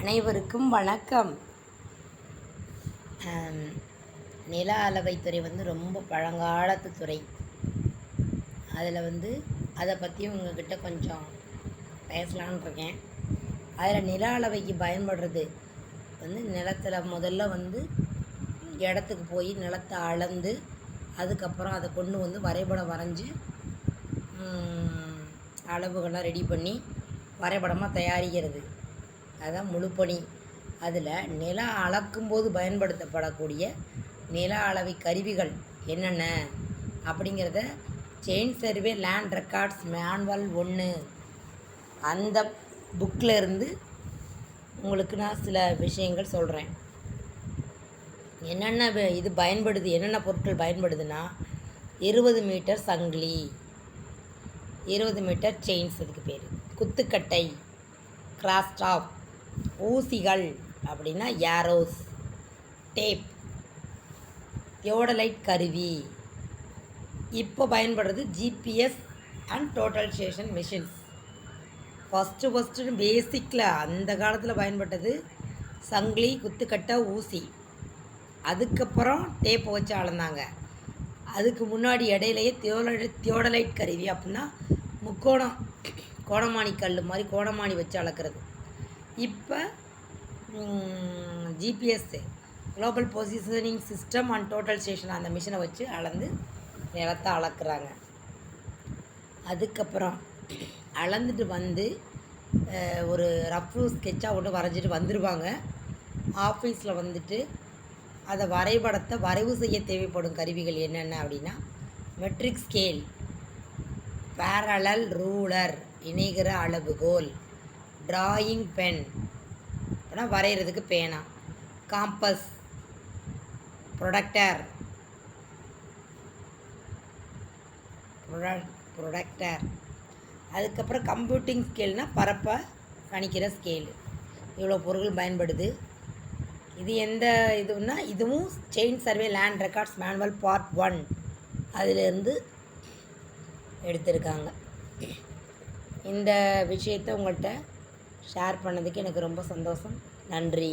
அனைவருக்கும் வணக்கம். நில அளவைத்துறை ரொம்ப பழங்காலத்து துறை. அதில் அதை பற்றி உங்ககிட்ட கொஞ்சம் பேசலான்னு இருக்கேன். அதில் நில அளவைக்கு பயன்படுறது நிலத்தில் முதல்ல இடத்துக்கு போய் நிலத்தை அளந்து அதுக்கப்புறம் அதை கொண்டு வரைபடம் வரைஞ்சி அளவுகள்லாம் ரெடி பண்ணி வரைபடமாக தயாரிக்கிறது. அதுதான் முழுப்பணி. அதில் நில அளக்கும்போது பயன்படுத்தப்படக்கூடிய நில அளவை கருவிகள் என்னென்ன அப்படிங்கிறத chain survey land records manual 1 அந்த புக்கில் இருந்து உங்களுக்கு நான் சில விஷயங்கள் சொல்கிறேன். என்னென்ன இது பயன்படுது, என்னென்ன பொருட்கள் பயன்படுதுன்னா 20 மீட்டர் சங்கிலி, 20 மீட்டர் செயின்ஸ், அதுக்கு பேர் குத்துக்கட்டை, கிராஸ்டாப், ஊசிகள் அப்படின்னா ஏரோஸ், டேப், தியோடலைட் கருவி. இப்போ பயன்படுறது GPS and total station machines. First பேசிக்கில் அந்த காலத்தில் பயன்பட்டது சங்கிலி, குத்துக்கட்டை, ஊசி. அதுக்கப்புறம் டேப்பை வச்சு அளந்தாங்க. அதுக்கு முன்னாடி இடையிலேயே தியோடலைட் கருவி அப்படின்னா முக்கோணம், கோணமானி கல் மாதிரி கோணமானி வச்சு அளக்கிறது. இப்போ GPS global positioning system and total station அந்த மிஷினை வச்சு அளந்து நிலத்தை அளக்குறாங்க. அதுக்கப்புறம் அளந்துட்டு ஒரு ரஃப் ஸ்கெட்சாக ஒன்று வரைஞ்சிட்டு வந்துடுவாங்க. ஆஃபீஸில் அதை வரைபடத்தை வரைவு செய்ய தேவைப்படும் கருவிகள் என்னென்ன அப்படின்னா மெட்ரிக் ஸ்கேல், பேரலல் ரூலர் இணைகிற அளவுகோல், டிராயிங் பென் அப்படின்னா வரைகிறதுக்கு பேனா, காம்பஸ், ப்ரொடக்டர், அதுக்கப்புறம் கம்ப்யூட்டிங் ஸ்கேல்னால் பரப்பை கணிக்கிற ஸ்கேலு. இவ்வளோ பொருட்கள் பயன்படுது. இது எந்த இதுன்னா இதுவும் chain survey land records manual part 1 அதிலிருந்து எடுத்திருக்காங்க. இந்த விஷயத்தை உங்கள்கிட்ட ஷேர் பண்ணதுக்கு எனக்கு ரொம்ப சந்தோஷம். நன்றி.